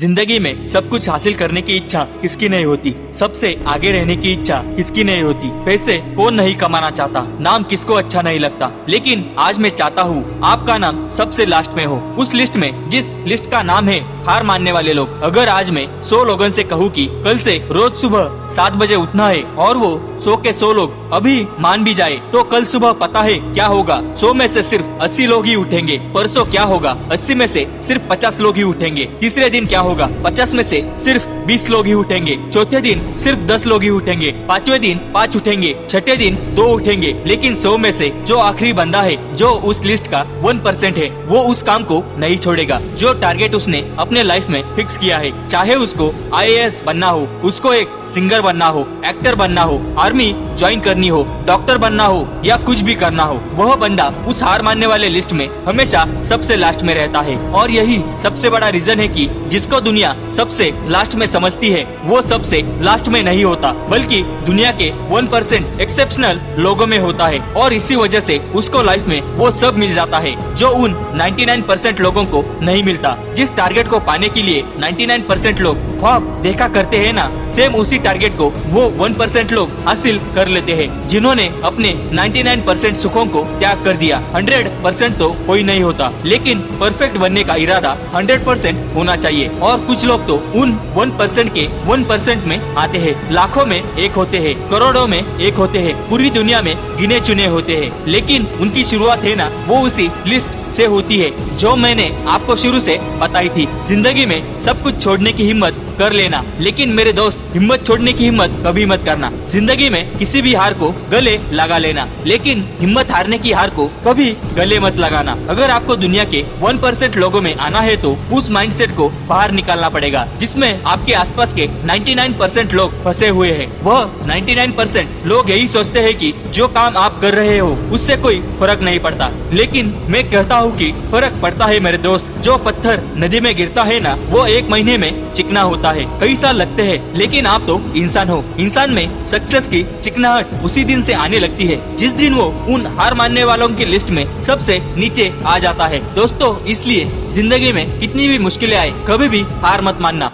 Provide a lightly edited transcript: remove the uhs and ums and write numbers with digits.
जिंदगी में सब कुछ हासिल करने की इच्छा किसकी नहीं होती, सबसे आगे रहने की इच्छा किसकी नहीं होती, पैसे कौन नहीं कमाना चाहता, नाम किसको अच्छा नहीं लगता। लेकिन आज मैं चाहता हूँ आपका नाम सबसे लास्ट में हो, उस लिस्ट में जिस लिस्ट का नाम है हार मानने वाले लोग। अगर आज मैं 100 लोगों से कहूँ कि कल से रोज सुबह 7 बजे उठना है और वो 100 के 100 लोग अभी मान भी जाए तो कल सुबह पता है क्या होगा, 100 में से सिर्फ 80 लोग ही उठेंगे। परसों क्या होगा, 80 में से सिर्फ 50 लोग ही उठेंगे। तीसरे दिन क्या होगा, 50 में से सिर्फ 20 लोग ही उठेंगे। चौथे दिन सिर्फ 10 लोग ही उठेंगे। पांचवें दिन 5 उठेंगे। छठे दिन 2 उठेंगे। लेकिन 100 में से जो आखिरी बंदा है, जो उस लिस्ट का 1% है, वो उस काम को नहीं छोड़ेगा जो टारगेट उसने अपने लाइफ में फिक्स किया है। चाहे उसको IAS बनना हो, उसको एक सिंगर बनना हो, एक्टर बनना हो, आर्मी ज्वाइन करनी हो, डॉक्टर बनना हो या कुछ भी करना हो, वह बंदा उस हार मानने वाले लिस्ट में हमेशा सबसे लास्ट में रहता है। और यही सबसे बड़ा रीजन है कि जिसको दुनिया सबसे लास्ट में समझती है, वो सबसे लास्ट में नहीं होता, बल्कि दुनिया के 1% एक्सेप्शनल लोगों में होता है। और इसी वजह से उसको लाइफ में वो सब मिल जाता है जो उन 99% लोगों को नहीं मिलता। जिस टारगेट को पाने के लिए 99% लोग ख्वाब देखा करते हैं ना, सेम उसी टारगेट को वो 1% लोग हासिल कर लेते हैं, जिन्होंने अपने 99% सुखों को त्याग कर दिया। 100% तो कोई नहीं होता, लेकिन परफेक्ट बनने का इरादा 100% होना चाहिए। और कुछ लोग तो उन 1% के 1% में आते हैं, लाखों में एक होते हैं, करोड़ों में एक होते हैं, पूरी दुनिया में गिने चुने होते हैं। लेकिन उनकी शुरुआत है ना, वो उसी लिस्ट से होती है जो मैंने आपको शुरू से बताई थी। जिंदगी में सब कुछ छोड़ने की हिम्मत कर लेना, लेकिन मेरे दोस्त, हिम्मत छोड़ने की हिम्मत कभी मत करना। जिंदगी में किसी भी हार को गले लगा लेना, लेकिन हिम्मत हारने की हार को कभी गले मत लगाना। अगर आपको दुनिया के 1% लोगों में आना है तो उस माइंडसेट को बाहर निकालना पड़ेगा, जिसमें आपके आसपास के 99% लोग फंसे हुए हैं। वह 99% लोग यही सोचते हैं कि जो काम आप कर रहे हो उससे कोई फर्क नहीं पड़ता, लेकिन मैं कहता हूँ कि फर्क पड़ता है मेरे दोस्त। जो पत्थर नदी में गिरता है ना, वो 1 महीने में चिकना होता है, कई साल लगते हैं। लेकिन आप तो इंसान हो, इंसान में सक्सेस की चिकनाहट उसी दिन से आने लगती है जिस दिन वो उन हार मानने वालों की लिस्ट में सबसे नीचे आ जाता है। दोस्तों, इसलिए जिंदगी में कितनी भी मुश्किलें आए, कभी भी हार मत मानना।